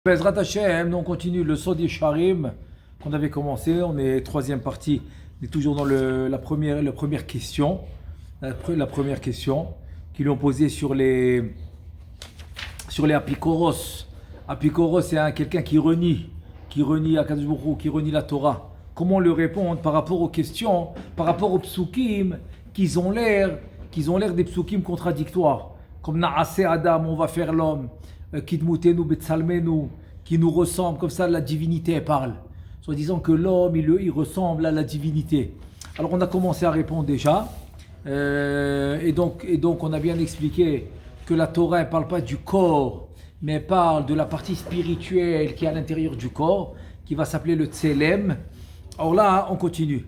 Bezrat Hashem, on continue le Sod Yesharim qu'on avait commencé. On est troisième partie. On est toujours dans la première question. La première question qu'ils lui ont posée sur les apikoros. Apikoros, c'est quelqu'un qui renie Akadosh Baruch Hu, qui renie la Torah. Comment lui répondre par rapport aux questions, par rapport aux psukim qu'ils ont l'air des psukim contradictoires. Comme Na'ase Adam, on va faire l'homme. Kidmutenu betsalmenu, qui nous ressemble, comme ça la divinité elle parle. Soit disant que l'homme il ressemble à la divinité. Alors on a commencé à répondre déjà, et donc on a bien expliqué que la Torah elle parle pas du corps, mais elle parle de la partie spirituelle qui est à l'intérieur du corps, qui va s'appeler le tselem. Alors là on continue.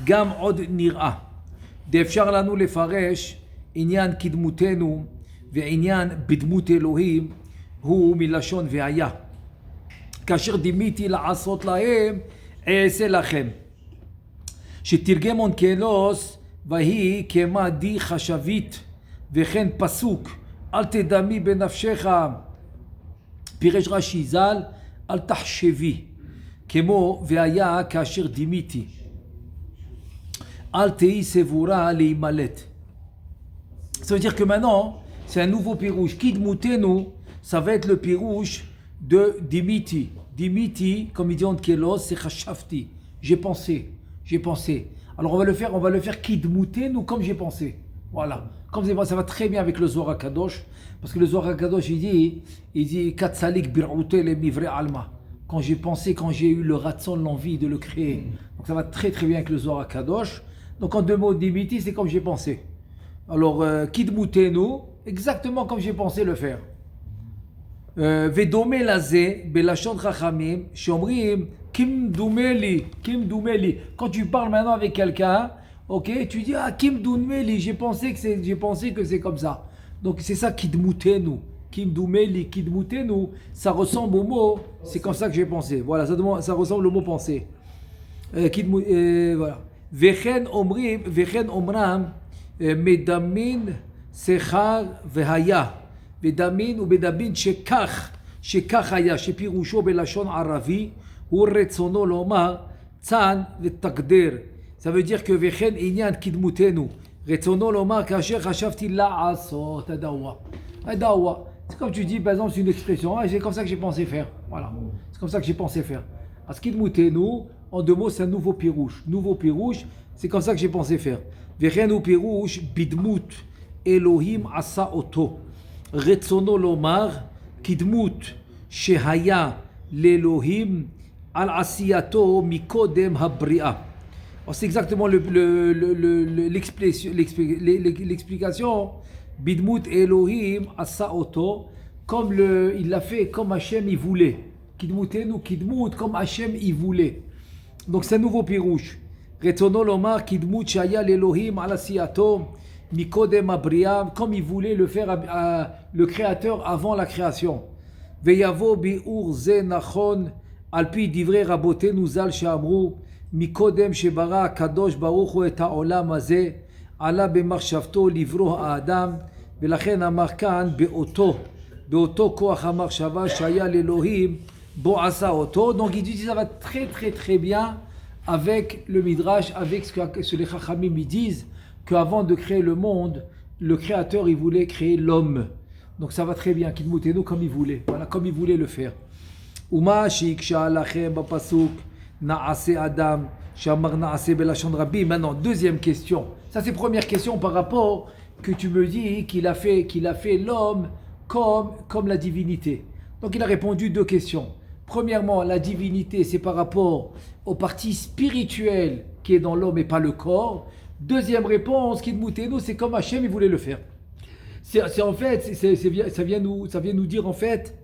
Gam od nira. Defshar lanu lefaresh inyan kidmutenu. ועניין בדמות אלוהים הוא מלשון והיה. כאשר דימיתי לעשות להם, אעשה לכם. שתרגם אונקלוס, והיא כמה די חשבית, וכן פסוק, אל תדמי בנפשך, פירש רש"י ז"ל, אל תחשבי, כמו והיה כאשר דימיתי. אל תהי סבורה להימלט. Ça veut dire que maintenant, c'est un nouveau pirouche. Kidmutenu, ça va être le pirouche de Dimiti. Dimiti, comme il dit en Kelos, c'est Chashafti. J'ai pensé. Alors on va le faire Kidmutenu comme j'ai pensé. Voilà. Comme ça va très bien avec le Zohar HaKadosh. Parce que le Zohar HaKadosh, il dit Katsalik bir'ute le mivre alma. Quand j'ai pensé, quand j'ai eu le ratson, l'envie de le créer. Donc ça va très très bien avec le Zohar HaKadosh. Donc en deux mots, Dimiti, c'est comme j'ai pensé. Alors, Kidmutenu, exactement comme j'ai pensé le faire. Vedome laze, belashon chachamim, shomrim, kim dumeli. Quand tu parles maintenant avec quelqu'un, ok, tu dis, kim dumeli, j'ai pensé que c'est comme ça. Donc c'est ça, kidmutenu. Kim dumeli, kidmutenu, ça ressemble au mot, c'est comme ça que j'ai pensé. Voilà, ça ressemble au mot penser. Voilà. Vechen omram, מדמין שכר והיה ודמין ובדמין שכך היה שפירושו בלשון ערבי הוא רצונו לומר צאן ותקדר. Ça veut dire que וכן עניין קדמותנו רצונו לומר כאשר חשבתי לעשות הדאווה. C'est comme tu dis par exemple c'est une expression, c'est comme ça que j'ai pensé faire. Voilà, c'est comme ça que j'ai pensé faire. Parce qu'Kidmutenu, en deux mots, c'est un nouveau pirouche, c'est comme ça que j'ai pensé faire. וכן הוא פירוש בדמות אלוהים עשה אותו. רצונו לומר כדמות שהיה לאלוהים על עשייתו מקודם הבריאה. C'est exactement l'explication. בדמות אלוהים עשה אותו, comme il l'a fait comme Hachem il voulait. כדמותנו כדמות comme Hachem il voulait. Donc c'est un nouveau pirouche. רצונו לומר כדמות שהיה לאלוהים על עשייתו מקודם הבריאה, comme il voulait le faire le créateur avant la création. ויבוא ביאור זה נכון על פי דברי רבותינו ז"ל שאמרו מקודם שברא הקדוש ברוך הוא את העולם הזה עלה במחשבתו לברוא האדם, ולכן אמר כאן באותו כוח המחשבה שהיה לאלוהים בו עשה אותו. Donc il dit ça va très très très bien avec le Midrash, avec ce que les Chachamim disent, qu'avant de créer le monde, le Créateur, il voulait créer l'homme. Donc ça va très bien, Kidmutenu comme il voulait. Voilà, comme il voulait le faire. Uma shiksha lachem bapasuk na'ase adam shamar na'ase belashon rabbi. Maintenant, deuxième question. Ça c'est première question par rapport que tu me dis qu'il a fait l'homme comme la divinité. Donc il a répondu deux questions. Premièrement, la divinité, c'est par rapport aux parties spirituelles qui est dans l'homme et pas le corps. Deuxième réponse, Kidmutenu, c'est comme Hachem il voulait le faire. Ça vient nous dire en fait,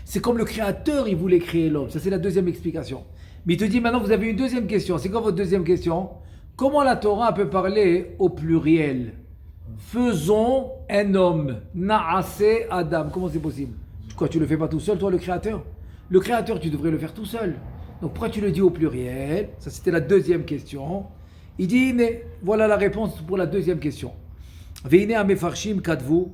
c'est comme le Créateur il voulait créer l'homme. Ça c'est la deuxième explication. Mais il te dit maintenant vous avez une deuxième question. C'est quoi votre deuxième question? Comment la Torah peut parler au pluriel? Faisons un homme. Na'ase Adam. Comment c'est possible? Quoi, tu le fais pas tout seul, toi le Créateur? Le Créateur, tu devrais le faire tout seul. Donc pourquoi tu le dis au pluriel? Ça c'était la deuxième question. Il dit, voilà la réponse pour la deuxième question. והנה המפרשים כתבו,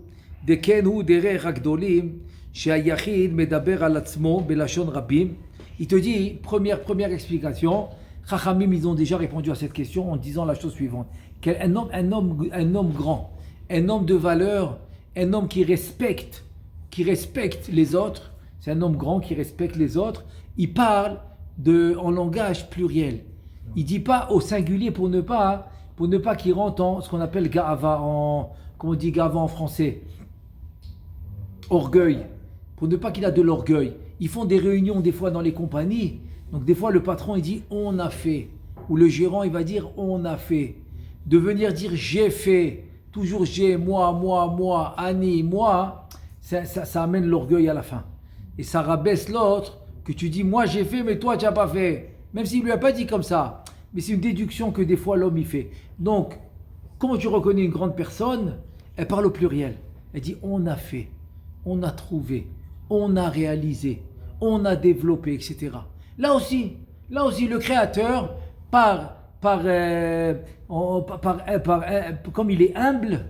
דכן הוא דרך הגדולים, שהיחיד מדבר על עצמו בלשון רבים. Il te dit, première explication, Chachamim, ils ont déjà répondu à cette question en disant la chose suivante. Un homme grand, un homme de valeur, un homme qui respecte les autres, c'est un homme grand qui respecte les autres, il parle en langage pluriel. Il ne dit pas au singulier pour ne pas qu'il rentre en ce qu'on appelle ga'ava, comment on dit ga'ava en français, orgueil, pour ne pas qu'il a de l'orgueil. Ils font des réunions des fois dans les compagnies, donc des fois le patron il dit on a fait, ou le gérant il va dire on a fait. De venir dire j'ai fait, toujours j'ai, moi, Annie, moi, ça amène l'orgueil à la fin. Et ça rabaisse l'autre, que tu dis moi j'ai fait mais toi tu n'as pas fait. Même s'il ne lui a pas dit comme ça. Mais c'est une déduction que des fois l'homme y fait. Donc, quand tu reconnais une grande personne, elle parle au pluriel. Elle dit on a fait, on a trouvé, on a réalisé, on a développé, etc. Là aussi, le créateur, comme il est humble,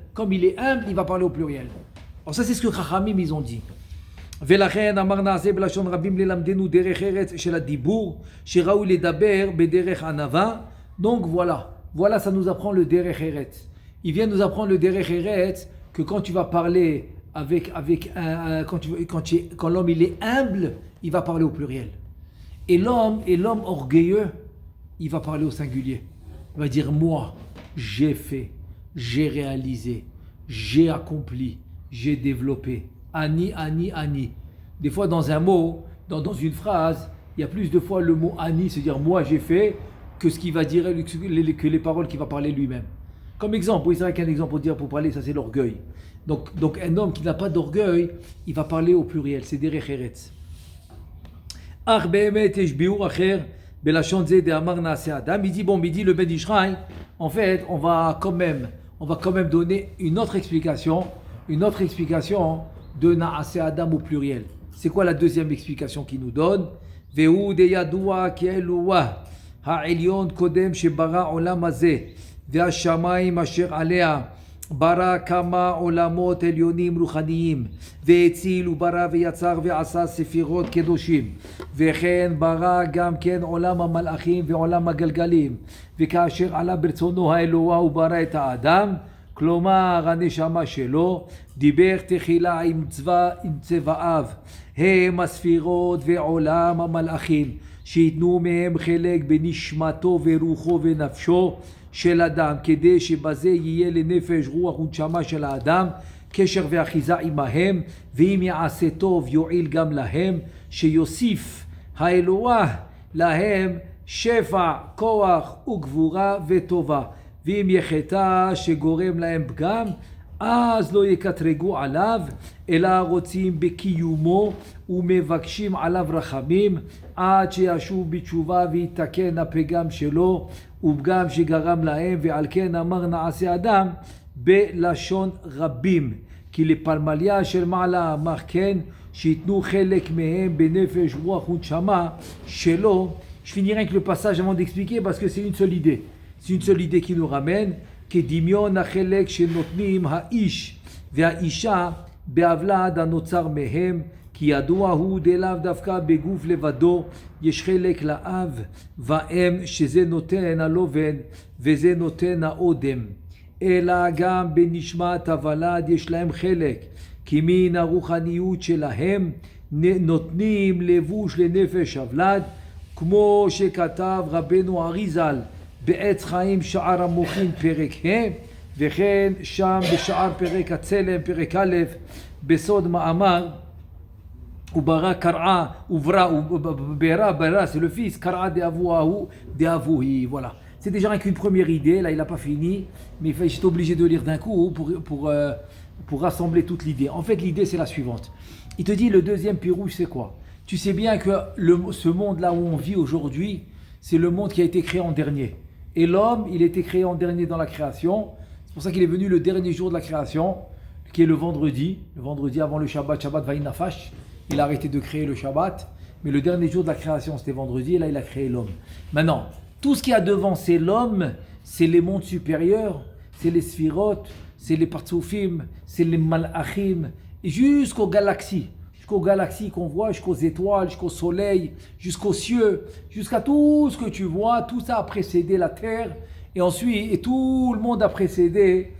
il va parler au pluriel. Alors ça c'est ce que Chachamim ils ont dit. ולכן אמר נעשה בלשון רבים ללמדנו דרך ארץ של הדיבור שראוי לדבר בדרך ענווה. Donc voilà ça nous apprend le derech eretz. Il vient nous apprendre le derech eretz que quand tu vas parler quand l'homme il est humble, il va parler au pluriel. Et l'homme orgueilleux, il va parler au singulier. Il va dire moi, j'ai fait, j'ai réalisé, j'ai accompli, j'ai développé. Ani. Des fois, dans un mot, dans une phrase, il y a plus de fois le mot ani, c'est-à-dire moi j'ai fait, que ce qu'il va dire, que les paroles qu'il va parler lui-même. Comme exemple, oui, c'est vrai qu'un exemple pour parler, ça c'est l'orgueil. Donc un homme qui n'a pas d'orgueil, il va parler au pluriel, c'est derech eretz. Il dit le Ben Ishraï, en fait, on va quand même donner une autre explication de Naaseh Adam au pluriel. C'est quoi la deuxième explication qu'il nous donne? Vehu de yadua ki Eloah ha'elyon kodem shebara olam hazeh ve'hashamayim asher alea bara kama olamot elyonim ruchaniyim ve'etzil ubara ve'yatzar ve'asa sefirot kedoshim ve'chen bara gam ken olam ha'malachim ve'olam ha'galgalim ve'kasher ala bertzono ha'Eloah ubara et ha'adam. כלומר, הנשמה שלו דיבר תחילה עם צבאיו, הם הספירות ועולם המלאכים, שיתנו מהם חלק בנשמתו ורוחו ונפשו של אדם, כדי שבזה יהיה לנפש רוח ונשמה של האדם, קשר ואחיזה עמהם, ואם יעשה טוב יועיל גם להם, שיוסיף האלוה להם שפע, כוח וגבורה וטובה. ואם יחטא שגורם להם פגם, אז לא יקטרגו עליו, אלא רוצים בקיומו ומבקשים עליו רחמים, עד שישוב בתשובה ויתקן הפגם שלו ופגם שגרם להם, ועל כן אמר נעשה אדם בלשון רבים. כי לפלמליה של מעלה אמר כן, שיתנו חלק מהם בנפש רוח ונשמה שלו. Je finirai avec le passage avant d'expliquer parce que c'est une seule idée. C'est une seule idée qui nous ramène כדמיון החלק שנותנים האיש והאישה בהבלד הנוצר מהם, כי ידוע הוא דלאו דווקא בגוף לבדו, יש חלק לאב ואם שזה נותן הלובן וזה נותן האודם, אלא גם בנשמת הוולד יש להם חלק, כי מן הרוחניות שלהם נותנים לבוש לנפש הוולד, כמו שכתב רבנו אריזל בעץ חיים שער המוחין פרק ה', וכן שם בשער פרק הצלם פרק א', בסוד מאמר וברא קרעה וברא c'est le fils, קרעה דאבוהי. Voilà, c'est déjà qu'une première idée, là il n'a pas fini, mais j'étais obligé de lire d'un coup pour rassembler toute l'idée. En fait l'idée c'est la suivante, il te dit le deuxième pirouge c'est quoi? Tu sais bien que ce monde là où on vit aujourd'hui, c'est le monde qui a été créé en dernier. Et l'homme, il a été créé en dernier dans la création. C'est pour ça qu'il est venu le dernier jour de la création, qui est le vendredi. Le vendredi avant le Shabbat, Shabbat Vaïnafash. Il a arrêté de créer le Shabbat. Mais le dernier jour de la création, c'était vendredi. Et là, il a créé l'homme. Maintenant, tout ce qui a devancé l'homme, c'est les mondes supérieurs, c'est les Sphirot, c'est les Partsoufim, c'est les Malachim, jusqu'aux galaxies. jusqu'aux galaxies qu'on voit, jusqu'aux étoiles, jusqu'au soleil, jusqu'aux cieux, jusqu'à tout ce que tu vois, tout ça a précédé la terre, et ensuite, et tout le monde a précédé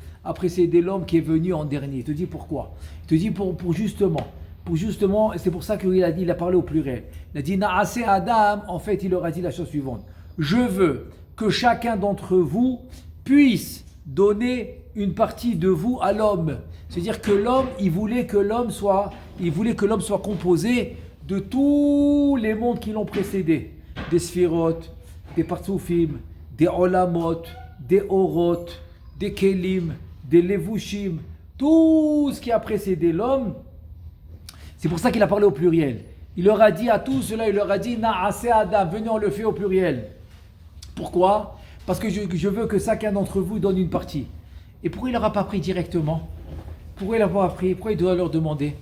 l'homme qui est venu en dernier. Il te dit pourquoi? Il te dit pour justement, et c'est pour ça il a parlé au pluriel. Il a dit Na'ase Adam, en fait, il leur a dit la chose suivante. Je veux que chacun d'entre vous puisse donner une partie de vous à l'homme. C'est-à-dire que l'homme, il voulait que l'homme soit composé de tous les mondes qui l'ont précédé. Des sphirotes, des partsoufim, des olamot, des orot, des kelim, des levushim, tout ce qui a précédé l'homme. C'est pour ça qu'il a parlé au pluriel. Il leur a dit à tout cela, il leur a dit Na'ase Adam, venez on le fait au pluriel. Pourquoi? Parce que je veux que chacun d'entre vous donne une partie. Et pourquoi il ne leur a pas pris directement? Pourquoi il n'a pas pris? Pourquoi il doit leur demander?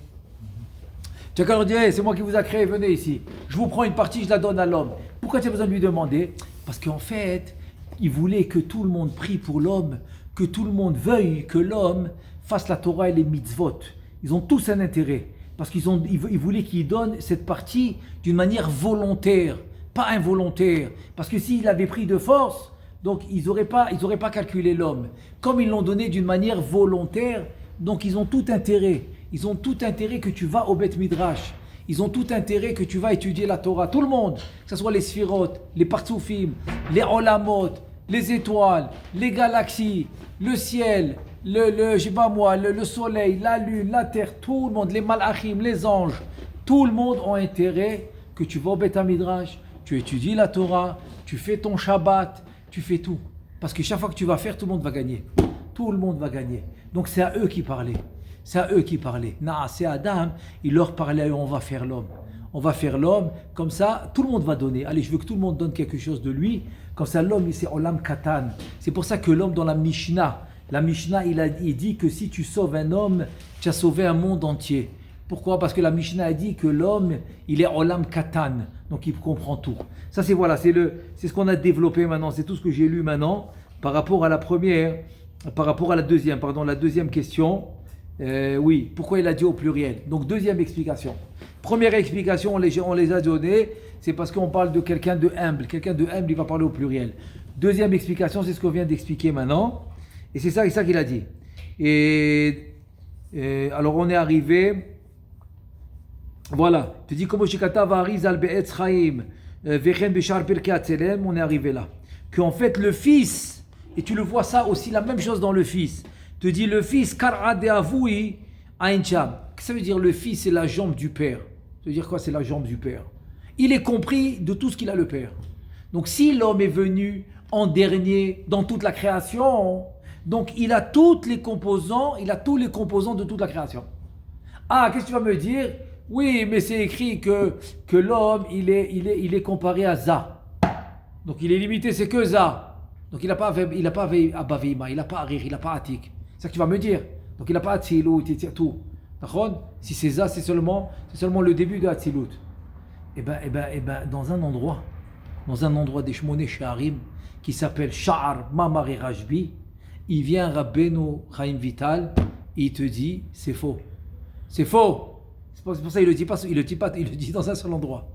Tu vas leur dire, hey, c'est moi qui vous a créé, venez ici. Je vous prends une partie, je la donne à l'homme. Pourquoi tu as besoin de lui demander? Parce qu'en fait, il voulait que tout le monde prie pour l'homme, que tout le monde veuille que l'homme fasse la Torah et les mitzvot. Ils ont tous un intérêt. Parce qu'ils voulaient qu'il donne cette partie d'une manière volontaire, pas involontaire. Parce que s'il avait pris de force, donc ils n'auraient pas calculé l'homme. Comme ils l'ont donné d'une manière volontaire, donc ils ont tout intérêt. Ils ont tout intérêt que tu vas au Beth Midrash. Ils ont tout intérêt que tu vas étudier la Torah. Tout le monde, que ce soit les sphirotes, les partsoufim, les olamot, les étoiles, les galaxies, le ciel, je sais pas moi, le soleil, la lune, la terre, tout le monde, les malachim, les anges, tout le monde ont intérêt que tu vas au Beth Midrash, tu étudies la Torah, tu fais ton Shabbat, tu fais tout. Parce que chaque fois que tu vas faire, tout le monde va gagner. Tout le monde va gagner. Donc c'est à eux qui parlaient. C'est à eux qui parlaient. C'est Adam, il leur parlait, on va faire l'homme. On va faire l'homme, comme ça, tout le monde va donner. Allez, je veux que tout le monde donne quelque chose de lui. Comme ça, l'homme, c'est Olam Katan. C'est pour ça que l'homme dans la Mishnah, il dit que si tu sauves un homme, tu as sauvé un monde entier. Pourquoi? Parce que la Mishnah a dit que l'homme, il est Olam Katan. Donc il comprend tout. Ça, c'est ce qu'on a développé maintenant. C'est tout ce que j'ai lu maintenant par rapport à la deuxième question. Oui, pourquoi il a dit au pluriel? Donc deuxième explication. Première explication, on les a données, c'est parce qu'on parle de quelqu'un de humble. Quelqu'un de humble, il va parler au pluriel. Deuxième explication, c'est ce qu'on vient d'expliquer maintenant. Et c'est ça qu'il a dit. Et alors on est arrivé. Voilà. Tu dis comment Shikata Variz al Be'etz Chaim Vechen Beshar Pirkei Atzelem, on est arrivé là. Qu'en fait le fils, et tu le vois ça aussi, la même chose dans le fils. Te dit le fils, Kar'a de Avoui Aincham. Qu'est-ce que ça veut dire le fils, c'est la jambe du père? Ça veut dire quoi, c'est la jambe du père? Il est compris de tout ce qu'il a le père. Donc si l'homme est venu en dernier dans toute la création, donc il a tous les composants de toute la création. Ah, qu'est-ce que tu vas me dire? Oui, mais c'est écrit que l'homme, il est comparé à Za. Donc il est limité, c'est que Za. Donc il n'a pas Abavima, il n'a pas Arir, il n'a pas Atik. C'est ça que tu vas me dire. Donc il n'a pas Atzilut, tout. D'accord? Si c'est ça, c'est seulement le début de Atzilut. Eh ben, dans un endroit des Shmoné Sha'arim, qui s'appelle Sha'ar Mamar et Rajbi, il vient Rabbeinu Chaim Vital, et il te dit, c'est faux. C'est faux. C'est pour ça qu'il le dit dans un seul endroit.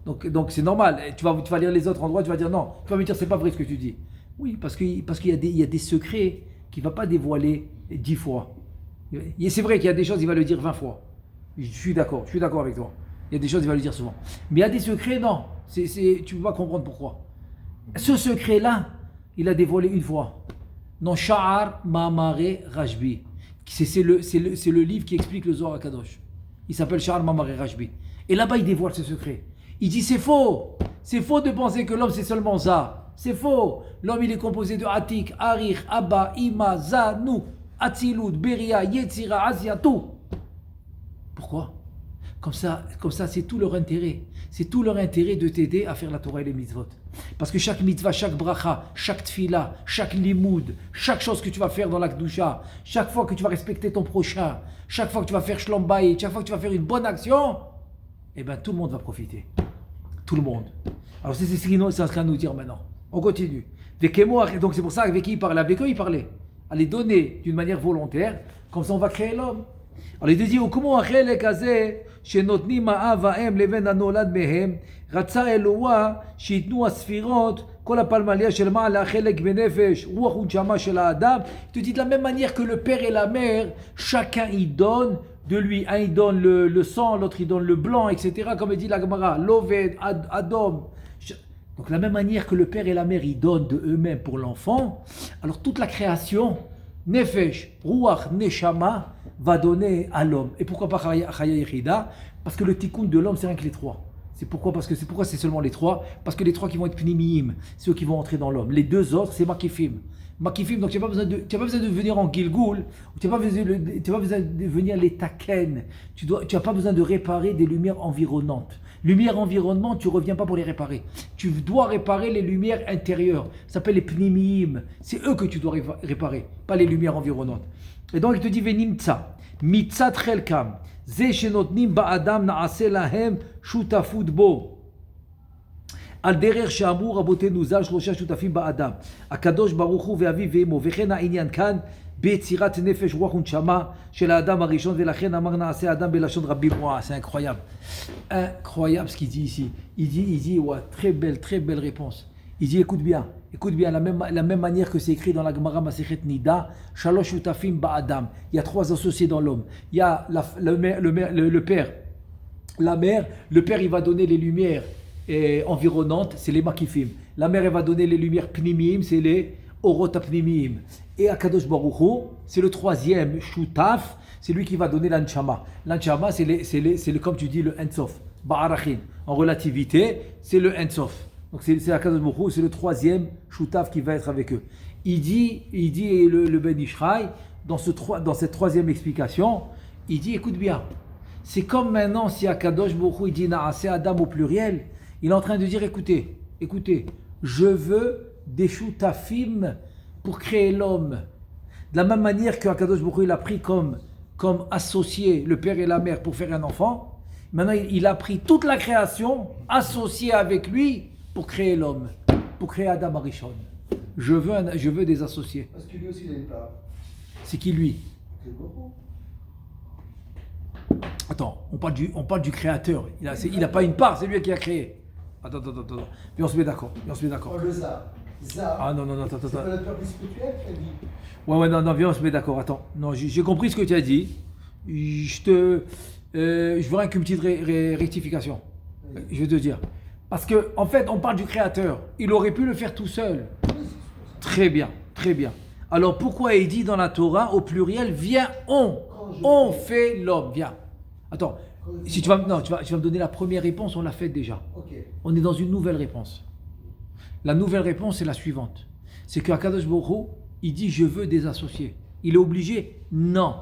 Donc c'est normal. Tu vas lire les autres endroits, tu vas dire non. Tu vas me dire, c'est pas vrai ce que tu dis. Oui, parce qu'il y a des secrets qu'il ne va pas dévoiler 10 fois. Et c'est vrai qu'il y a des choses, il va le dire 20 fois. Je suis d'accord avec toi. Il y a des choses, il va le dire souvent. Mais il y a des secrets, non. Tu ne peux pas comprendre pourquoi. Ce secret-là, il a dévoilé une fois. Dans Sha'ar Mamare Rajbi. C'est le livre qui explique le Zohar HaKadosh. Il s'appelle Sha'ar Mamare Rajbi. Et là-bas, il dévoile ce secret. Il dit, c'est faux. C'est faux de penser que l'homme, c'est seulement ça. C'est faux. L'homme, il est composé de Atik, Arir, Abba, Ima, Za, Nou, Atzilut, Beria, Yetzira, Azia, tout. Pourquoi? Comme ça, c'est tout leur intérêt. C'est tout leur intérêt de t'aider à faire la Torah et les mitzvot. Parce que chaque mitzvah, chaque bracha, chaque tfila, chaque limoud, chaque chose que tu vas faire dans la Kedusha, chaque fois que tu vas respecter ton prochain, chaque fois que tu vas faire Shlom Bayit, chaque fois que tu vas faire une bonne action, eh bien tout le monde va profiter. Tout le monde. Alors c'est ce qu'il est en train de nous dire maintenant. On continue. Donc c'est pour ça qu'avec qui il parlait? Avec eux il parlait. À les donner d'une manière volontaire, comme ça on va créer l'homme. Alors il te dit, comment החלק הזה שנותנים האב והאם לבין הנולד מהם, רצה אלוה שיתנו הספירות כל הפלמליה של מעלה החלק בנפש, רוח ונשמה של האדם. Il te dit de la même manière que le père et la mère, chacun y donne de lui. Un il donne le sang, l'autre il donne le blanc, etc. Comme il dit la Gemara, l'oved, Adom. Donc de la même manière que le père et la mère ils donnent de eux-mêmes pour l'enfant, alors toute la création, Nefesh, Ruach, Neshama, va donner à l'homme. Et pourquoi pas Chaya Yechida? Parce que le tikkun de l'homme c'est rien que les trois. C'est pourquoi c'est seulement les trois? Parce que les trois qui vont être pnimiyim, ceux qui vont entrer dans l'homme. Les deux autres c'est makifim. Makifim, donc tu n'as pas besoin de venir en Gilgoul, tu n'as pas besoin de venir les taken. Tu n'as pas besoin de réparer des lumières environnantes. Lumière environnement, tu ne reviens pas pour les réparer. Tu dois réparer les lumières intérieures. Ça s'appelle les pnimiyim. C'est eux que tu dois réparer, pas les lumières environnantes. Et donc il te dit Venimtsa, Mitzat Chelkam, Ze Shenotnim Ba'adam Naase Lahem Shutafut Bo. על דרך שאמרו רבותינו ז"ל שלושה שותפים באדם, הקדוש ברוך הוא ואביו ואמו, וכן העניין כאן ביצירת נפש רוח ונשמה של האדם הראשון, ולכן אמר נעשה אדם בלשון רבים. וואו, c'est incroyable. Incroyable ce qu'il dit ici. Il dit ouais, très belle réponse. Il dit écoute bien, la même manière que c'est écrit dans la Gemara Masechet Nida, shalosh shutafim ba'adam. Il y a trois associés dans l'homme. Il y a le père, la mère. Le père il va donner les lumières environnantes, c'est les makifim. La mère elle va donner les lumières pnimim, c'est les orot pnimim. Et Akadosh Baruch Hu, c'est le troisième shutaf, c'est lui qui va donner l'anchama. L'anchama c'est comme tu dis le ensof, ba'arachin. En relativité, c'est le ensof. Donc c'est Akadosh Baruch Hu, c'est le troisième shutaf qui va être avec eux. Il dit le Ben Ishraï dans cette troisième explication, il dit écoute bien, c'est comme maintenant si Akadosh Baruch Hu il dit Naaseh Adam au pluriel. Il est en train de dire, écoutez, je veux des shutafim pour créer l'homme. De la même manière que Akadosh Baruch Hu, il a pris comme associé le père et la mère pour faire un enfant, maintenant il a pris toute la création associée avec lui pour créer l'homme, pour créer Adam Arishon. Je veux des associés. Parce que lui aussi il a une part. C'est qui lui? C'est beaucoup. Attends, on parle du créateur. Il n'a pas une part, c'est lui qui a créé. Attends. Puis on se met d'accord. Oh, le Za. Ah non, attends. C'est pas notre peuple spirituel qui a dit. Ouais, non, viens, on se met d'accord. Attends. Non, j'ai compris ce que tu as dit. Je voudrais qu'une petite rectification. Oui. Je vais te dire. Parce que, en fait, on parle du créateur. Il aurait pu le faire tout seul. Oui, très bien. Alors pourquoi il dit dans la Torah, au pluriel, viens, on fait l'homme, viens. Attends. Si tu vas me donner la première réponse, on l'a faite déjà. Okay. On est dans une nouvelle réponse. La nouvelle réponse est la suivante. C'est qu'Akadosh Baruch Hu, il dit je veux des associés. Il est obligé? Non.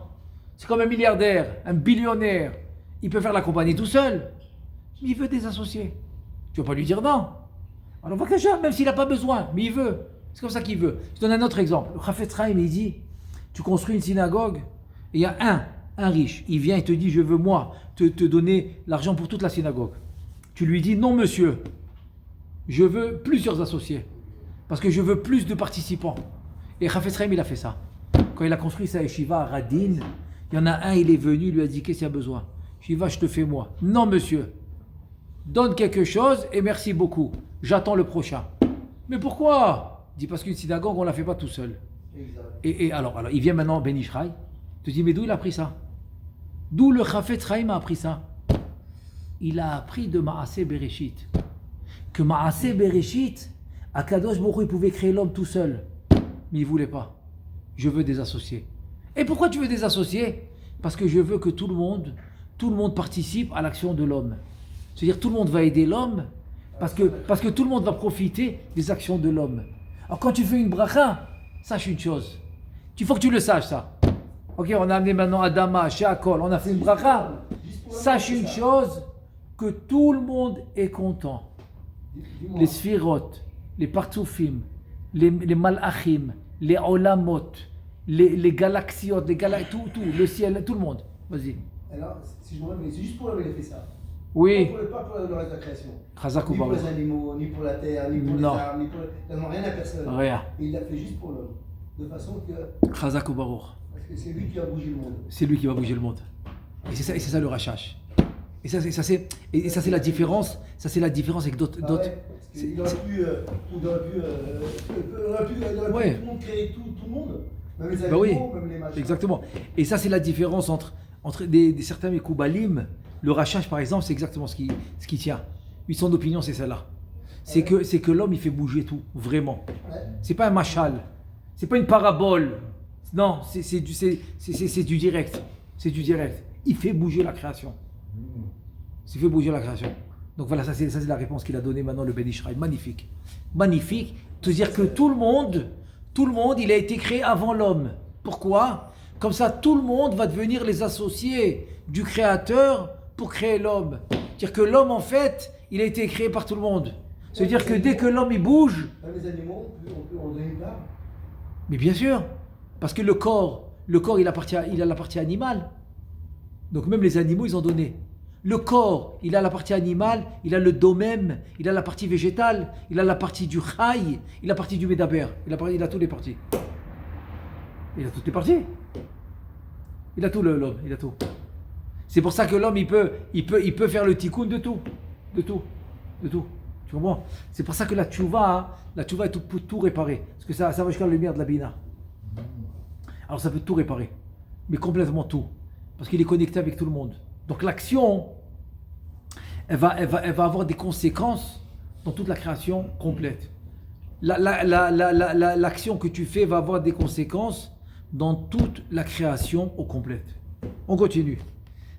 C'est comme un milliardaire, un billionnaire. Il peut faire la compagnie tout seul. Mais il veut des associés. Tu vas pas lui dire non. Alors Vakasha, même s'il n'a pas besoin, mais il veut. C'est comme ça qu'il veut. Je donne un autre exemple. Le Chafetz Chaim, il dit, tu construis une synagogue, et il y a un riche, il vient et te dit, je veux moi te donner l'argent pour toute la synagogue. Tu lui dis, non monsieur, je veux plusieurs associés, parce que je veux plus de participants. Et Chafetz Chaim, il a fait ça. Quand il a construit sa yeshiva à Radin, il y en a un, il est venu, il lui a dit, qu'est-ce qu'il y a besoin? Yeshiva, je te fais moi. Non monsieur, donne quelque chose et merci beaucoup, j'attends le prochain. Mais pourquoi? Il dit, parce qu'une synagogue, on ne la fait pas tout seul. Et alors, il vient maintenant Ben Ishraï, te dit, mais d'où il a appris ça? D'où le Chafetz Chaim a appris ça? Il a appris de Maaseh Bereshit. Que Maaseh Bereshit, Akadosh Baruch Hu, il pouvait créer l'homme tout seul. Mais il ne voulait pas. Je veux des associés. Et pourquoi tu veux des associés? Parce que je veux que tout le monde participe à l'action de l'homme. C'est-à-dire tout le monde va aider l'homme, parce que tout le monde va profiter des actions de l'homme. Alors quand tu fais une bracha, sache une chose. Il faut que tu le saches ça. Ok, on a amené maintenant Adama, Sheakol, on a fait une bracha. Sache une chose, que tout le monde est content. Les sphirot, les partsoufim, les malachim, les olamot, les galaxiotes, tout, le ciel, tout le monde. Vas-y. Alors, si je me rappelle, c'est juste pour l'homme, il a fait ça. Oui. Pas pour le reste de la création. Ni pour les animaux, ni pour la terre, ni pour les arbres, ni pour... Il n'a rien à personne. Rien. Il l'a fait juste pour l'homme. De façon que... Chazak ou Baruch. Parce que c'est lui qui a bougé le monde. C'est lui qui va bouger le monde. Et c'est ça le rachage. Et ça c'est la différence. Ça c'est la différence avec d'autres. Ah ouais, parce qu'il aurait pu, Ouais. tout le monde créer tout le monde. Même les Bah animaux, oui, même les machins. exactement. Et ça c'est la différence entre certains Mekoubalim. Le rachage par exemple, c'est exactement ce qui tient. Lui son opinion c'est celle-là. C'est que l'homme il fait bouger tout, vraiment. Ouais. C'est pas un machal, c'est pas une parabole. Non, c'est du direct. C'est du direct. Il fait bouger la création. Il fait bouger la création. Donc voilà, ça c'est la réponse qu'il a donnée maintenant le Ben Ishraï. Magnifique. Magnifique. Te dire que tout le monde, il a été créé avant l'homme. Pourquoi? Comme ça, tout le monde va devenir les associés du Créateur pour créer l'homme. C'est-à-dire que l'homme, en fait, il a été créé par tout le monde. C'est-à-dire que dès que l'homme il bouge, Même les animaux, on donne une part. mais bien sûr, parce que le corps il a la partie animale. Donc même les animaux, ils ont donné. Le corps, il a la partie animale, il a le domème, il a la partie végétale, il a la partie du chai, il a la partie du médaber, il a toutes les parties. Il a toutes les parties. Il a tout l'homme, il a tout. C'est pour ça que l'homme, il peut faire le tikkun de tout. De tout. Tu comprends? C'est pour ça que la tchouva, elle peut tout réparer. Parce que ça va jusqu'à la lumière de la bina. Alors ça peut tout réparer. Mais complètement tout. Parce qu'il est connecté avec tout le monde. Donc l'action, elle va avoir des conséquences dans toute la création complète. L'action que tu fais va avoir des conséquences dans toute la création au complète. On continue.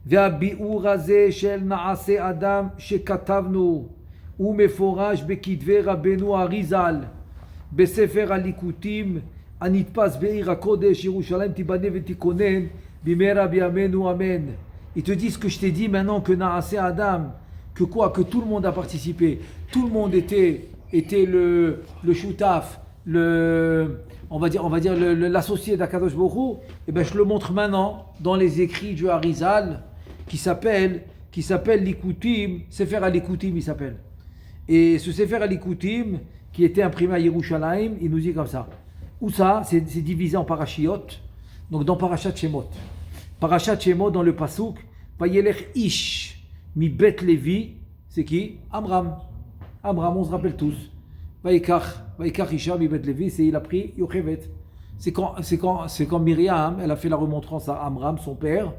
והביאור הזה של נעשה אדם שכתבנו הוא מפורש בכתבי רבנו אריז"ל בספר הליקוטים הנדפס בעיר הקודש ירושלים תיבנה ותיכונן במהרה בימינו אמן. Ils te disent que je t'ai dit maintenant que Naasé Adam, que quoi, que tout le monde a participé, tout le monde était le shutaf, on va dire l'associé d'Akadosh Baruch Hu. Et ben je le montre maintenant dans les écrits du Harizal qui s'appelle Likutim, Sefer al-Likutim il s'appelle. Et ce Sefer al-Likutim qui était imprimé à Yerushalayim, il nous dit comme ça. Où ça, c'est divisé en parashiot, donc dans Parashat Shemot. Parashat Shemot dans le Pasuk, Vayelech Ish mi Bet Levi, c'est qui? Amram, on se rappelle tous. Vayikach Isha mi Bet Levi, c'est il a pris Yochevet. C'est quand Myriam, elle a fait la remontrance à Amram, son père,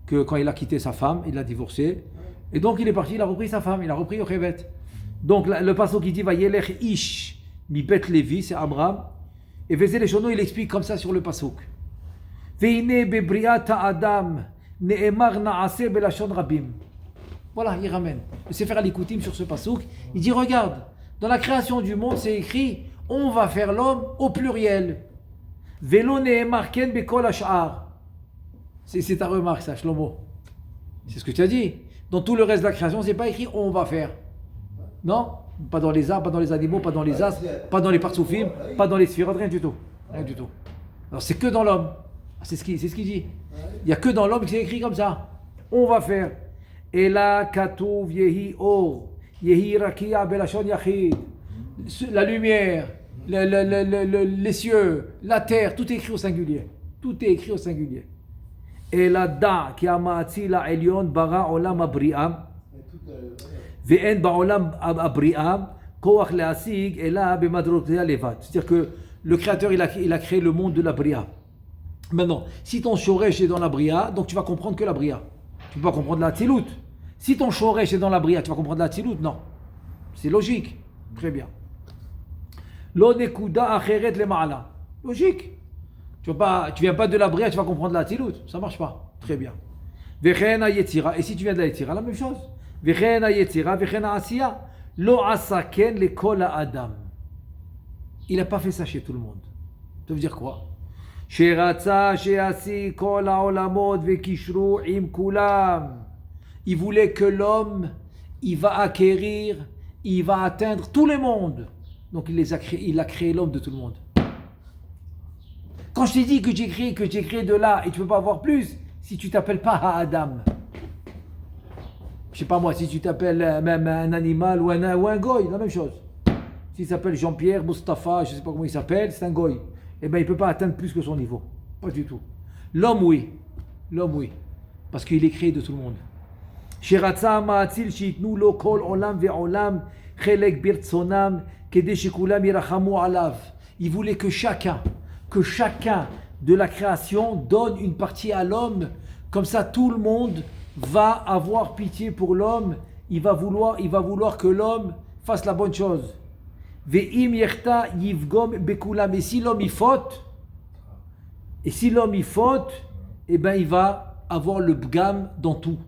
que quand il a quitté sa femme, il l'a divorcé. Et donc il est parti, il a repris sa femme, il a repris Yochevet. Donc le Pasuk qui dit Vayelech Ish mi Bet Levi, c'est Amram. Et Vézé les Shono, il explique comme ça sur le Pasuk. Veine bebriat Adam ne'emar na'aseh belashon rabim. Voilà, il ramène. Le Sefer al-Likutim sur ce pasuk, il dit regarde, dans la création du monde, c'est écrit on va faire l'homme au pluriel. Velo ne'emar ken bekol ash'ar. C'est ta remarque ça, Shlomo. C'est ce que tu as dit. Dans tout le reste de la création, c'est pas écrit on va faire. Non? Pas dans les arbres, pas dans les animaux, pas dans les astres, pas dans les parsoufim, pas dans les sphirotes, rien du tout. Rien du tout. Alors c'est que dans l'homme. C'est ce qu'il dit. Il n'y a que dans l'homme qui c'est écrit comme ça. On va faire. Et là, Katouv Yehi Or, Yehi Rakia Belashon Yachid. La lumière, les cieux, la terre, tout est écrit au singulier. Tout est écrit au singulier. Et là, Da, qui a Ma'atzi la Elion, Bara Olam Abri'am. Ve'en Ba'olam Abri'am, Koach Le'asig, et là, Bemadrotea Levat. C'est-à-dire que le Créateur, il a créé le monde de la Bria. Maintenant, si ton shoresh est dans la bria, donc tu vas comprendre que la bria. Tu ne peux pas comprendre la tzilut. Si ton shoresh est dans la bria, tu vas comprendre la tzilut. Non. C'est logique. Très bien. Lo nekuda acheret le ma'ala. Logique. Tu viens pas de la bria, tu vas comprendre la tzilut. Ça marche pas. Très bien. Vechen ha-yetzira. Et si tu viens de la yetzira, la même chose. Vechen ha-yetzira, vechen ha-asiya. Lo asaken le kol ha-adam. Il n'a pas fait ça chez tout le monde. Ça veut dire quoi? שרצה שיעשי כל העולמות וקישרו עם כולם. Il voulait que l'homme, il va acquérir, il va atteindre tout le monde. Donc il a créé l'homme de tout le monde. Quand je t'ai dit que j'ai créé de là et tu ne peux pas avoir plus, si tu t'appelles pas Adam. Je sais pas moi, si tu t'appelles même un animal ou un goy, la même chose. S'il s'appelle Jean-Pierre, Mustapha, je ne sais pas comment il s'appelle, c'est un goy. Eh bien, il ne peut pas atteindre plus que son niveau. Pas du tout. L'homme, oui. L'homme, oui. Parce qu'il est créé de tout le monde. שרצה המאציל שיתנו לו כל עולם ועולם חלק ברצונם כדי שכולם ירחמו עליו. Il voulait que chacun de la création donne une partie à l'homme. Comme ça, tout le monde va avoir pitié pour l'homme. Il va vouloir que l'homme fasse la bonne chose. Ve'im yechta yivgom bekulam. Et si l'homme y faute, eh ben il va avoir le bgam dans tout.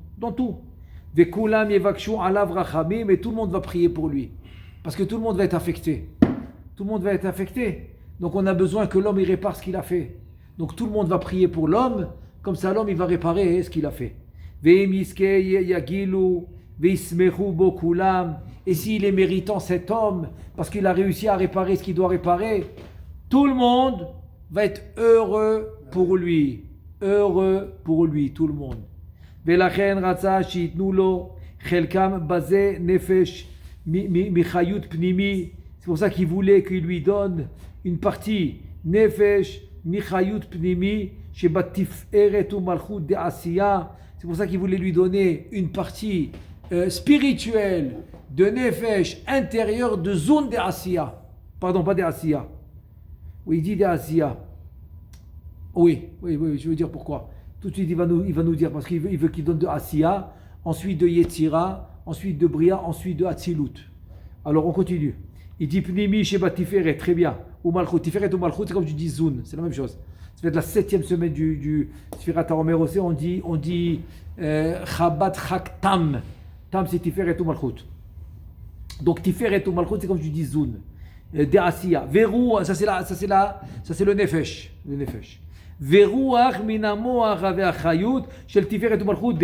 Ve'kulam yevakshu alav rachamim. Et tout le monde va prier pour lui. Parce que tout le monde va être affecté. Donc on a besoin que l'homme y répare ce qu'il a fait. Donc tout le monde va prier pour l'homme. Comme ça l'homme il va réparer ce qu'il a fait. Ve'im yiske yagilu ve'ismechu bo kulam. Et s'il est méritant cet homme, parce qu'il a réussi à réparer ce qu'il doit réparer, tout le monde va être heureux pour lui. Tout le monde. ולכן רצה שיתנו לו חלקם בזה נפש מחיות פנימי. C'est pour ça qu'il voulait qu'il lui donne une partie nefesh michayut pnimi shebatiferet umalchut de'asiya. C'est pour ça qu'il voulait lui donner une partie spirituelle de nefesh intérieur de zone de'asiya. Pardon, pas de'asiya. Oui, il dit de'asiya. Oui, je veux dire pourquoi. Tout de suite, il va nous dire, parce qu'il veut qu'il donne de asiya, ensuite de yetzira, ensuite de bria, ensuite de atzilut. Alors on continue. Il dit pnimi sheba tiferet, très bien. Ou malchut, tiferet ou malchut, c'est comme tu dis zun, c'est la même chose. Ça fait de la 7e semaine du Sfirat HaOmer aussi, on dit chabat chak tam. Tam c'est tiferet ou malchut. Donc tiferet ou malchut, c'est comme tu dis zun. De asiya. Verou, ça c'est le nefesh. Veruach minamoach ve'achayut shel tiferet u'malchut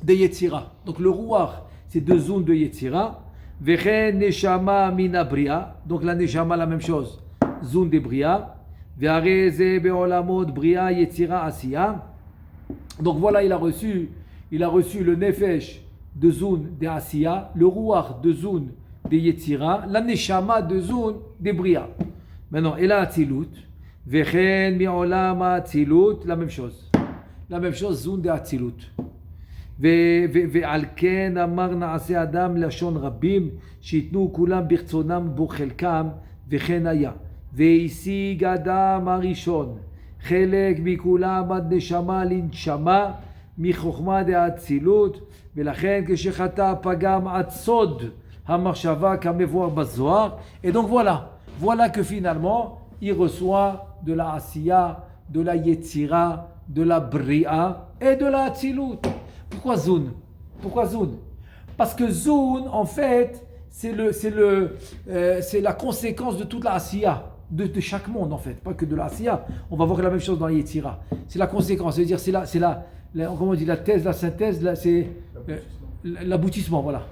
de yetzira. Donc le ruach c'est deux zones de yetzira. Vechen neshama mina bria. Donc la neshama la même chose. Zone de bria. Ve'are ze be'olamot bria yetzira asiya. Donc voilà il a reçu le nefesh de zone de asiya, le ruach de zone de yetzira, la neshama de zone de bria. Maintenant et la atzilut. Vechen mi'olam ha'atzilut, la même chose, zone de atzilut. ועל כן אמר נעשה אדם לשון רבים שיתנו כולם ברצונם בו חלקם וכן היה והשיג אדם הראשון חלק מכולם עד נשמה לנשמה מחוכמה דאצילות ולכן כשחטא פגם עד סוד המחשבה כמבואר בזוהר. Et donc voilà que finalement il reçoit de la asiya, de la yetzira, de la bria et de la atzilut. Pourquoi zun? Parce que zun, en fait, c'est la conséquence de toute la asiya, de chaque monde, en fait. Pas que de la asiya. On va voir la même chose dans la yetzira. C'est la conséquence, c'est-à-dire comment on dit, la thèse, la synthèse, c'est l'aboutissement, voilà.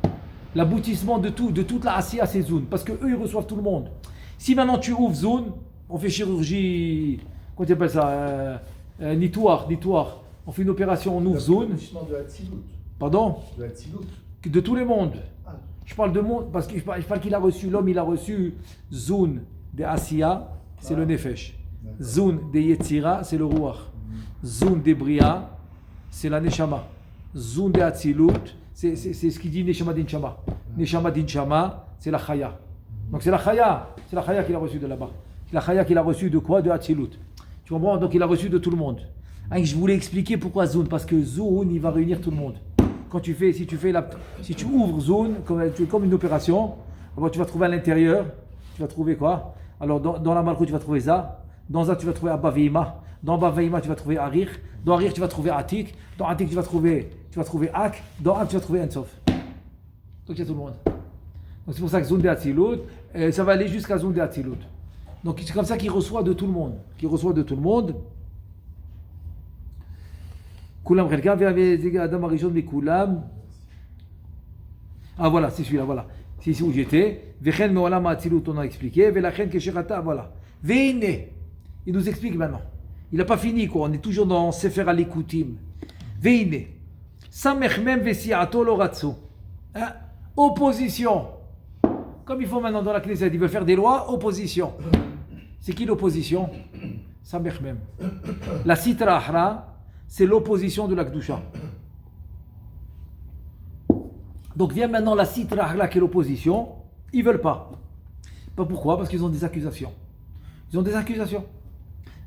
L'aboutissement de toute la asiya, c'est zun. Parce que eux, ils reçoivent tout le monde. Si maintenant tu ouvres zun, on fait chirurgie, comment tu appelles ça, nitoire. On fait une opération, on ouvre zone. Pardon? De tout le monde. Je parle de monde parce que je parle qu'il a reçu, l'homme il a reçu zone de asiya, c'est le nefesh. Zone de yetzira, c'est le ruach. Zone de bria, c'est la neshama. Zone de atzilut, c'est ce qu'il dit neshama dinchama. Neshama dinchama, c'est la chaya. Donc c'est la chaya qu'il a reçu de là-bas. C'est la chaya qu'il a reçu de quoi? De atzilut. Tu comprends? Donc il a reçu de tout le monde. Je voulais expliquer pourquoi zone, parce que zone, il va réunir tout le monde. Si tu ouvres zone, comme une opération, alors tu vas trouver à l'intérieur, tu vas trouver quoi? Alors dans la malchut, tu vas trouver za, dans za, tu vas trouver abba veima, dans abba veima, tu vas trouver arir, dans arir, tu vas trouver atik, dans atik, tu vas trouver ak, dans ak, tu vas trouver ensof. Donc il y a tout le monde. Donc c'est pour ça que zone de atzilut, ça va aller jusqu'à zone de atzilut. Donc c'est comme ça qu'il reçoit de tout le monde. כולם חלקם והזיג האדם הראשון מכולם. Voilà, c'est celui-là, voilà. C'est ici où j'étais. וכן מעולם האצילות, on a expliqué. ולכן כשחטא, voilà. והנה, il nous explique maintenant. Il n'a pas fini, quoi. On est toujours dans Sefer Alikutim. והנה, סמך מם וסיעתו לא רצו. Opposition. Comme il faut maintenant dans la Knesset, ils veulent faire des lois, opposition. C'est qui l'opposition? Samech même. La Sitra Ahra, c'est l'opposition de la Kedusha. Donc vient maintenant la Sitra Ahra qui est l'opposition. Ils veulent pas. Pas pourquoi? Parce qu'ils ont des accusations. Ils ont des accusations.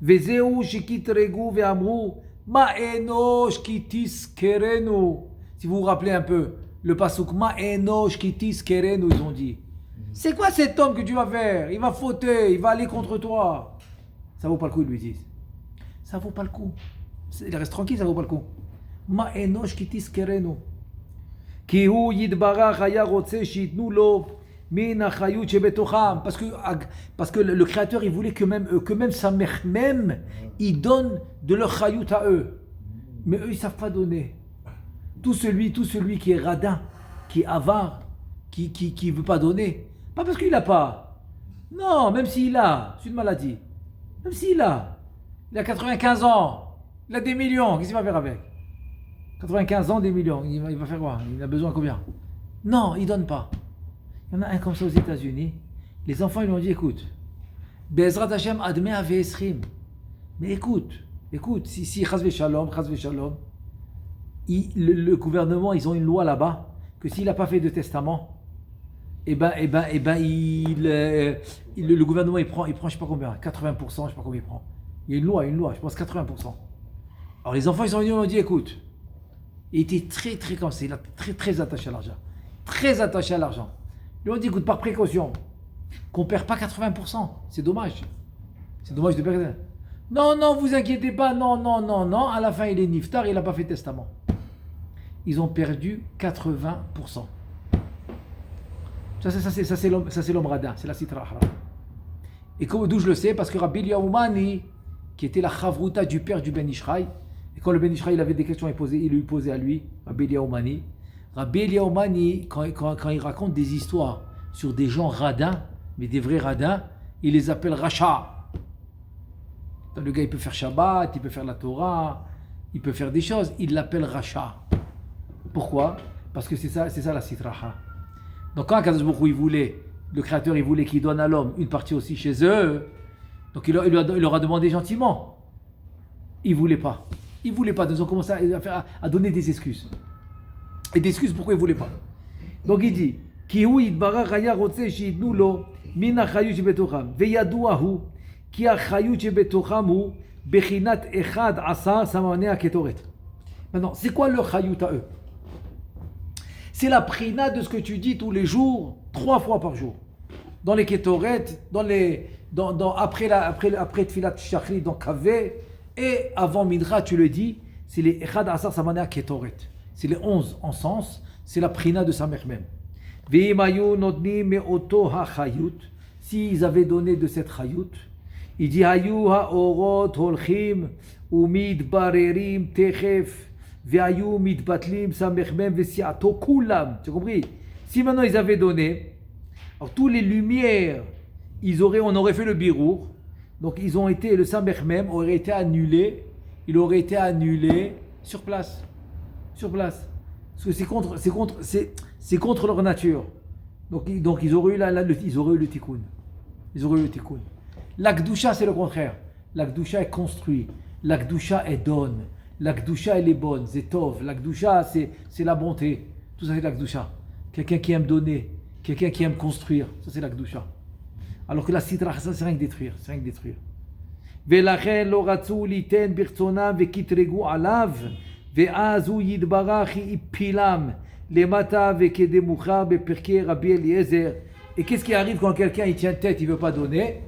Vezeu shikitregu ve'amru ma enosh kitis kerenu. Si vous vous rappelez un peu, le pasuk ma enosh kitis kerenu, ils ont dit. C'est quoi cet homme que tu vas faire? Il va fauter, il va aller contre toi. Ça vaut pas le coup, ils lui disent. Ça vaut pas le coup. Il reste tranquille, ça vaut pas le coup. Ma enosh kitis kerenu. Ki hu yidbarach haya rotze shitnu lo. Parce que le Créateur, il voulait que même sa mère même, il donne de leur chayut à eux. Mais eux, ils ne savent pas donner. Tout celui qui est radin, qui est avare, qui ne veut pas donner, pas parce qu'il n'a pas. Non, même s'il a, c'est une maladie. Même s'il a. Il a 95 ans, il a des millions, qu'est-ce qu'il va faire avec? 95 ans, des millions, il va faire quoi? Il a besoin de combien? Non, il ne donne pas. Il y en a un comme ça aux États-Unis. Les enfants, ils lui ont dit, écoute, Be'ezrat Hashem admet à Ve'esrim. Mais écoute, si Chazve Shalom, le gouvernement, ils ont une loi là-bas, que s'il n'a pas fait de testament, le gouvernement, il prend, je sais pas combien, 80%, je sais pas combien il prend. Il y a une loi, je pense 80%. Alors les enfants, ils ont dit, écoute, il était très, très comme ça, il a très, très attaché à l'argent. Très attaché à l'argent. Ils ont dit, écoute, par précaution, qu'on ne perd pas 80%. C'est dommage. C'est dommage de perdre. Non, vous inquiétez pas. Non. À la fin, il est niftar, il n'a pas fait testament. Ils ont perdu 80%. Ça c'est l'homme radin, c'est la Sitra Ahra. Et d'où je le sais? Parce que Rabbi Eliyahu, qui était la chavruta du père du Ben Ishraï, et quand le Ben Ishraï avait des questions, il lui posait à lui, Rabbi Eliyahu, Rabbi Eliyahu, quand il raconte des histoires sur des gens radins, mais des vrais radins, il les appelle Racha. Le gars, il peut faire Shabbat, il peut faire la Torah, il peut faire des choses, il l'appelle Racha. Pourquoi? Parce que c'est ça la Sitraha. Donc quand Akadosh Baruch Hu, le Créateur, il voulait qu'il donne à l'homme une partie aussi chez eux, donc il leur a demandé gentiment. Il voulait pas. Donc ils ont commencé à donner des excuses. Et des excuses pourquoi il ne voulait pas. Donc il dit Kihu yitbarach haya rotze sheyitnu lo min hachayut shebetocham veyadua hu ki hachayut shebetocham hu bechinat echad asar samaneh haketoret. Maintenant, c'est quoi leur chayut à eux? C'est la prina de ce que tu dis tous les jours, 3 fois par jour. Dans les ketoret, après Tfilat Shachri, dans Kavé, et avant Midra, tu le dis, c'est les echad asar samaneh haketoret. C'est les 11 en sens, c'est la prina de sa mère même. S'ils avaient donné de cette chayut, il dit Hayu ha'orot holchim umid barerim techef ve'ayu mitbatlim samechmem ve'siato kulam. Tu as compris? Si maintenant ils avaient donné, alors tous les lumières, on aurait fait le birour, donc ils ont été, le samechmem aurait été annulé, il aurait été annulé sur place. Parce que c'est contre leur nature. Donc ils auraient eu le tikkun. La Kedusha, c'est le contraire. La Kedusha est construit. La Kedusha est donne. La Kedusha, elle est bonne. C'est tov. La Kedusha, c'est la bonté. Tout ça, c'est la Kedusha. Quelqu'un qui aime donner. Quelqu'un qui aime construire. Ça, c'est la Kedusha. Alors que la Sitra, ça, c'est rien que détruire. ולכן לא רצו ליתן ברצונם וכתרגו עליו ואז הוא יתברך יפילם למטה וכדמוכה בפרקי רבי אליעזר. Et qu'est-ce qui arrive quand quelqu'un il tient tête, il ne veut pas donner?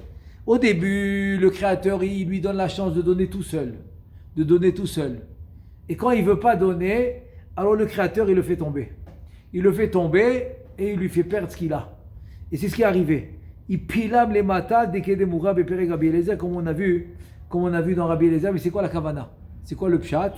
Au début, le Créateur, il lui donne la chance de donner tout seul. Et quand il ne veut pas donner, alors le Créateur, il le fait tomber. Et il lui fait perdre ce qu'il a. Et c'est ce qui est arrivé. Il pilam les matas dès qu'il mourra bepere Rabbi Eliezer, comme on a vu dans Rabbi Eliezer. Mais c'est quoi la kavana? C'est quoi le pshat?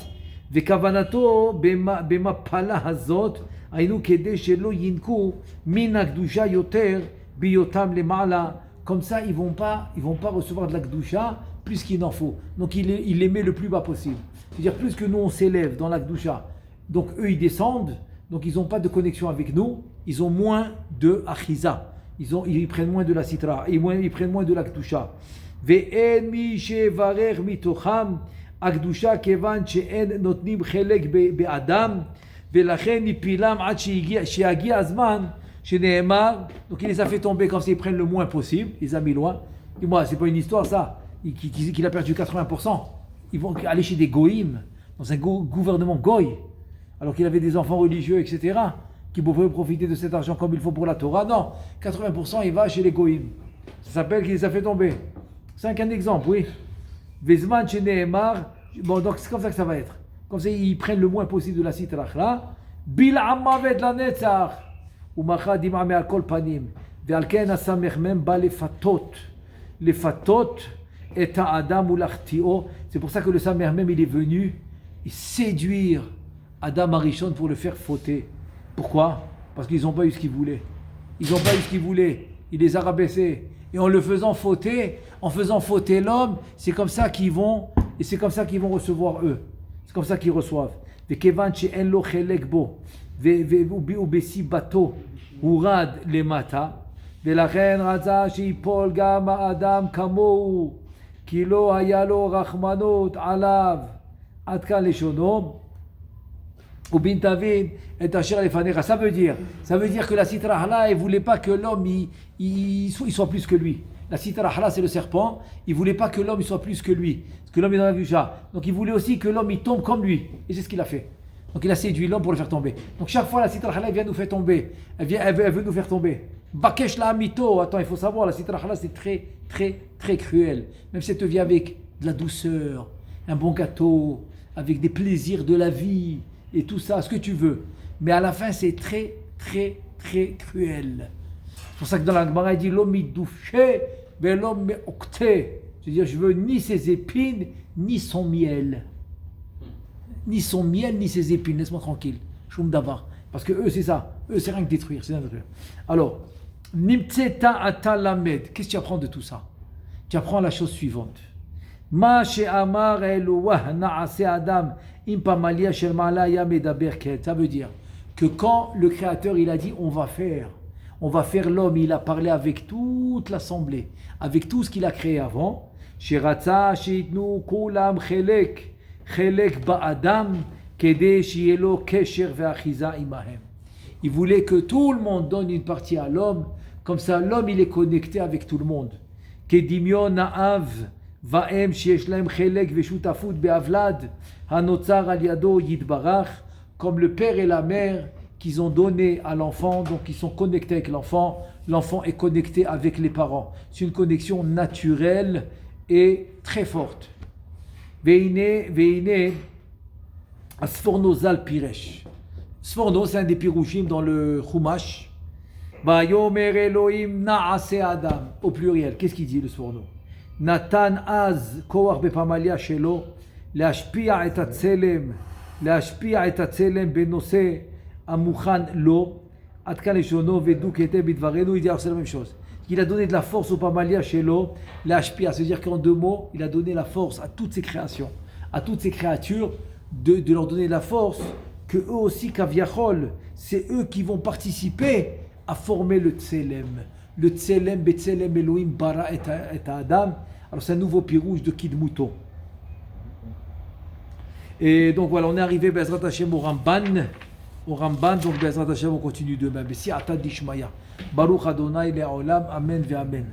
Ve kavanato bema pala hazot aynu kede shelo yinku min akdusha yoter biyotam le mala. Comme ça, ils vont pas recevoir de la kdusha plus qu'il n'en faut. Donc il les met le plus bas possible. C'est-à-dire plus que nous on s'élève dans la kdusha, donc eux ils descendent, donc ils n'ont pas de connexion avec nous, ils ont moins de achiza. Ils prennent moins de la citra, ils prennent moins de la kedusha. ואין מי שיברך מתוכם הקדושה כיוון שאין נותנים חלק באדם ולכן נפילם עד שיגיע הזמן שנאמר, donc il les a fait tomber comme s'ils prennent le moins possible, il les a mis loin. Dis-moi, c'est pas une histoire ça, qu'il a perdu 80%. Ils vont aller chez des goïms, dans un gouvernement goï, alors qu'il avait des enfants religieux, etc., qui pouvaient profiter de cet argent comme il faut pour la Torah. Non, 80% il va chez les goïms. Ça s'appelle qu'il les a fait tomber. C'est un exemple, oui. Vezman chez Nehemar, bon, donc c'est comme ça que ça va être. Comme ça, ils prennent le moins possible de la Sitra Achra. Bil'am mavet la netzach. ומחד ימעמי על כל פנים, ועל כן הסמ"ם בא לפתות את האדם ולהחטיאו. C'est pour ça que le סמ"ם il est venu séduire Adam Arishon pour le faire fauter. Pourquoi? Parce qu'ils n'ont pas eu ce qu'ils voulaient. Ils n'ont pas eu ce qu'ils voulaient. Il les a rabaissés. Et en le faisant fauter, en faisant fauter l'homme, c'est comme ça qu'ils vont, et c'est comme ça qu'ils vont recevoir eux. C'est comme ça qu'ils reçoivent. וכיוון שאין לו חלק בו, ובסיבתו הורד למטה, ולכן רצה שיפול גם האדם כמוהו, כי לא היה לו רחמנות עליו. עד כאן לשונו. ובין תבין את אשר לפניך. Ça veut dire que la Sitra Achra, il ne voulait pas que l'homme il soit plus que lui. La Sitra Achra, c'est le serpent. Il ne voulait pas que l'homme il soit plus que lui. Parce que l'homme est dans la Gusha. Donc il voulait aussi que l'homme il tombe comme lui. Et c'est ce qu'il a fait. Donc il a séduit l'homme pour le faire tomber. Donc chaque fois la Sitra Achra vient nous faire tomber. Elle veut nous faire tomber. Bakesh la amito. Attends, il faut savoir, la Sitra Achra c'est très, très, très cruel. Même si elle te vient avec de la douceur, un bon gâteau, avec des plaisirs de la vie, et tout ça, ce que tu veux. Mais à la fin, c'est très, très, très cruel. C'est pour ça que dans la Gemara, il dit l'homme douché, mais l'homme octé. C'est-à-dire, je veux ni ses épines, ni son miel. Ni son miel, ni ses épines. Laisse-moi tranquille. Choum d'avar. Parce que eux, c'est ça. Eux, c'est rien que détruire. C'est rien détruire. Alors, Nimtseta atalamed. Qu'est-ce que tu apprends de tout ça? Tu apprends la chose suivante. Ma she'amar Elohah na'ase Adam. Ça veut dire que quand le Créateur il a dit on va faire l'homme, il a parlé avec toute l'assemblée, avec tout ce qu'il a créé avant. Il voulait que tout le monde donne une partie à l'homme, comme ça l'homme il est connecté avec tout le monde. Vaem sheyesh lahem chelek veshutafut be'avlad hanotzar al yado yitbarach, comme le père et la mère qu'ils ont donné à l'enfant, donc ils sont connectés avec l'enfant, l'enfant est connecté avec les parents. C'est une connexion naturelle et très forte. Veine asforno zal piresh. Sforno, c'est un des pirouchim dans le Chumash. Vayomer Elohim na'ase Adam, au pluriel. Qu'est-ce qu'il dit le Sforno? נתן אז כוח בפמליה שלו להשפיע את הצלם בנושא המוכן לו. עד כאן לשונו ודוק היטב בדברנו. Il dit alors c'est la même chose. Il a donné de la force au pamalia shelo להשפיע. C'est-à-dire qu'en deux mots, il a donné la force à toutes ces créations, à toutes ces créatures, de leur donner la force que eux aussi, kaviachol, c'est eux qui vont participer à former le tselem. Le tselem, betselem, Elohim, bara et Adam. Alors c'est un nouveau pirouge de Kidmuto. Et donc voilà, on est arrivé Bezrat Hashem au Ramban. Donc Bezrat Hashem, on continue demain. B'si'ata dishmaya. Baruch Adonai le'olam. Amen ve'amen.